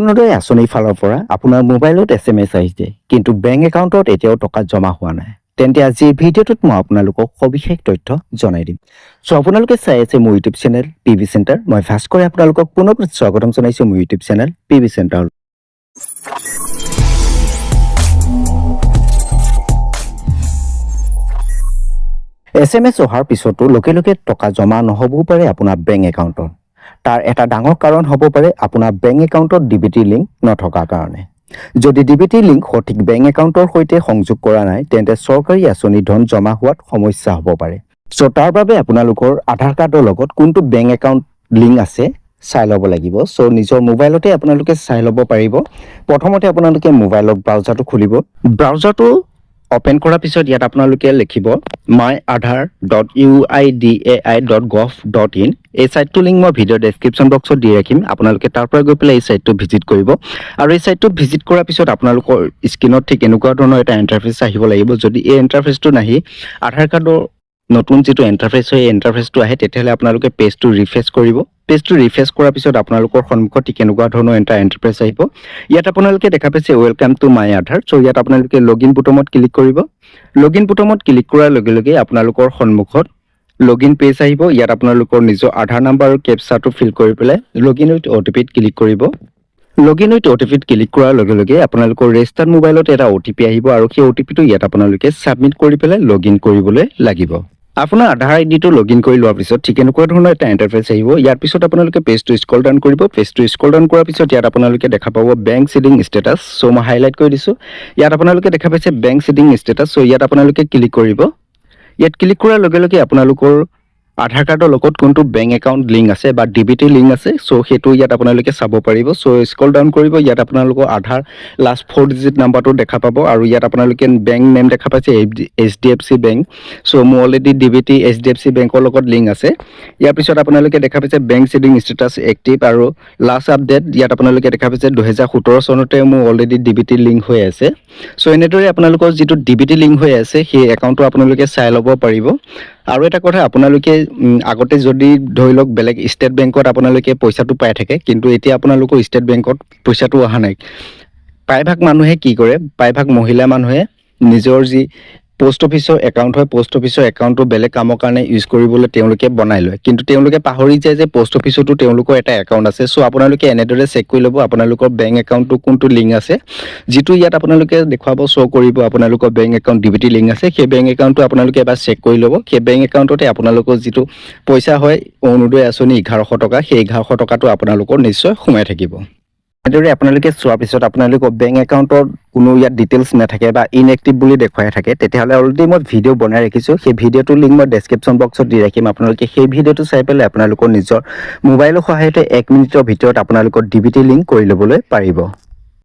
অৰুণোদয় আঁচনিৰ ফালৰ পৰা আপোনাৰ মোবাইলত SMS আহিছে, কিন্তু বেংক একাউণ্টত এতিয়াও টকা জমা হোৱা নাই। তেন্তে আজি এই ভিডিঅ'টোত মই আপোনালোকক সবিশেষ তথ্য জনাই দিম। আপোনালোকে চাই আছে মোৰ ইউটিউব চেনেল PV চেণ্টাৰ। মই ভাস্কৰে আপোনালোকক পুনৰ স্বাগতম জনাইছোঁ মোৰ YouTube channel PV centre. SMS অহাৰ পিছতো লগে লগে টকা জমা নহ'বও পাৰে আপোনাৰ বেংক একাউণ্টত। তাৰ এটা ডাঙৰ কাৰণ হ'ব পাৰে আপোনাৰ বেংক একাউণ্টত DBT লিংক নথকাৰ কাৰণে। যদি DBT লিংক সঠিক বেংক একাউণ্টৰ সৈতে সংযোগ কৰা নাই, তেন্তে চৰকাৰী আঁচনি ধন জমা হোৱাত সমস্যা হ'ব পাৰে। তাৰ বাবে আপোনালোকৰ আধাৰ কাৰ্ডৰ লগত কোনটো বেংক একাউণ্ট লিংক আছে চাই ল'ব লাগিব। নিজৰ মোবাইলতে আপোনালোকে চাই ল'ব পাৰিব। প্ৰথমতে আপোনালোকে মোবাইলৰ ব্ৰাউজাৰটো খুলিব। ব্ৰাউজাৰটো অপেন কৰাৰ পিছত ইয়াত আপোনালোকে লিখিব myAadhar.uidai.gov.in। এই সাইটটো লিংক মই ভিডিঅ' ডেছক্ৰিপশ্যন বক্সত দি ৰাখিম। আপোনালোকে তাৰ পৰা গৈ পেলাই এই সাইটটো ভিজিট কৰিব। আৰু এই সাইটটো ভিজিট কৰাৰ পিছত আপোনালোকৰ স্ক্ৰীনত ঠিক এনেকুৱা ধৰণৰ এটা ইণ্টাৰফেচ আহিব লাগিব। যদি এই ইণ্টাৰফেচটো নাহি আধাৰ কাৰ্ডৰ নতুন যিটো ইণ্টাৰফেচ হয় এই ইণ্টাৰফেচটো আহে, তেতিয়াহ'লে আপোনালোকে পেজটো ৰিফ্ৰেছ কৰিব। পেজটো ৰিফ্ৰেছ কৰাৰ পিছত আপোনালোকৰ সন্মুখত ঠিক এনেকুৱা ধৰণৰ এটা ইণ্টাৰফেচ আহিব। ইয়াত আপোনালোকে দেখা পাইছে ৱেলকাম টু মাই আধাৰ। ইয়াত আপোনালোকে লগইন বুটামত ক্লিক কৰিব। লগইন বুটামত ক্লিক কৰাৰ লগে লগে আপোনালোকৰ সন্মুখত লগইন পেজ আহিব। ইয়াত আপোনালোকৰ নিজৰ আধাৰ নাম্বাৰ আৰু কেপচাটো ফিল কৰি পেলাই লগইন উইথ OTPত ক্লিক কৰিব। লগইন উইথ OTPত ক্লিক কৰাৰ লগে লগে আপোনালোকৰ ৰেজিষ্টাৰ্ড মোবাইলত এটা OTP আহিব আৰু সেই OTPটো ইয়াত আপোনালোকে ছাবমিট কৰি পেলাই লগইন কৰিবলৈ লাগিব। আপোনাৰ আধাৰ আইডিটো লগইন কৰি লোৱাৰ পিছত ঠিক এনেকুৱা ধৰণৰ এটা ইণ্টাৰফেচ আহিব। ইয়াৰ পিছত আপোনালোকে পেজটো স্ক্ৰল ডাউন কৰিব। পেজটো স্ক্ৰল ডাউন কৰাৰ পিছত ইয়াত আপোনালোকে দেখা পাব বেংক সিডিং ষ্টেটাছ। মই হাইলাইট কৰি দিছোঁ। ইয়াত আপোনালোকে দেখা পাইছে বেংক সিডিং ষ্টেটাছ। ইয়াত আপোনালোকে ক্লিক কৰিব। ইয়াত ক্লিক কৰাৰ লগে লগে আপোনালোকৰ আধাৰ কাৰ্ডৰ লগত কোনটো বেংক একাউণ্ট লিংক আছে বা DBT লিংক আছে সেইটো ইয়াত আপোনালোকে চাব পাৰিব। স্ক্ৰল ডাউন কৰিব। ইয়াত আপোনালোকৰ আধাৰ লাষ্ট 4 ডিজিট নাম্বাৰটো দেখা পাব আৰু ইয়াত আপোনালোকে বেংক নেম দেখা পাইছে HDFC বেংক। মোৰ অলৰেডি DBT HDFC বেংকৰ লগত লিংক আছে। ইয়াৰ পিছত আপোনালোকে দেখা পাইছে বেংক সিডিং ষ্টেটাছ এক্টিভ আৰু লাষ্ট আপডেট ইয়াত আপোনালোকে দেখা পাইছে 2017 চনতে মোৰ অলৰেডি DBT লিংক হৈ আছে। এনেদৰে আপোনালোকৰ যিটো DBT লিংক হৈ আছে সেই একাউণ্টটো আপোনালোকে চাই ল'ব পাৰিব। আৰু এটা কথা, আপোনালোকে আগতে যদি ধৰি লওক বেলেগ ষ্টেট বেংকত আপোনালোকে পইচাটো পাই থাকে, কিন্তু এতিয়া আপোনালোকৰ ষ্টেট বেংকত পইচাটো অহা নাই। প্ৰায়ভাগ মানুহে কি কৰে, প্ৰায়ভাগ মহিলা মানুহে নিজৰ যি পোষ্ট অফিচৰ একাউণ্ট হয়, পোষ্ট অফিচৰ একাউণ্টটো বেলেগ কামৰ কাৰণে ইউজ কৰিবলৈ তেওঁলোকে বনাই লয়, কিন্তু তেওঁলোকে পাহৰি যায় যে পোষ্ট অফিচতো তেওঁলোকৰ এটা একাউণ্ট আছে। আপোনালোকে এনেদৰে চেক কৰি ল'ব আপোনালোকৰ বেংক একাউণ্টটো কোনটো লিংক আছে। যিটো ইয়াত আপোনালোকে দেখুৱাব কৰিব আপোনালোকৰ বেংক একাউণ্ট DBT লিংক আছে, সেই বেংক একাউণ্টটো আপোনালোকে এবাৰ চেক কৰি ল'ব। সেই বেংক একাউণ্টতে আপোনালোকৰ যিটো পইচা হয় অৰুণোদয় আঁচনি 1100 টকা, সেই 1100 টকাটো আপোনালোকৰ নিশ্চয় সোমাই থাকিব। এনেদৰে আপোনালোকে চোৱাৰ পিছত আপোনালোকৰ বেংক একাউণ্টৰ কোনো ইয়াত ডিটেইলছ নাথাকে বা ইনএক্টিভ বুলি দেখুৱাই থাকে, তেতিয়াহ'লে অলৰেডি মই ভিডিঅ' বনাই ৰাখিছোঁ। সেই ভিডিঅ'টোৰ লিংক মই ডেছক্ৰিপশ্যন বক্সত দি ৰাখিম। আপোনালোকে সেই ভিডিঅ'টো চাই পেলাই আপোনালোকৰ নিজৰ মোবাইলৰ সহায়তে 1 মিনিটৰ ভিতৰত আপোনালোকৰ DBT লিংক কৰি ল'বলৈ পাৰিব।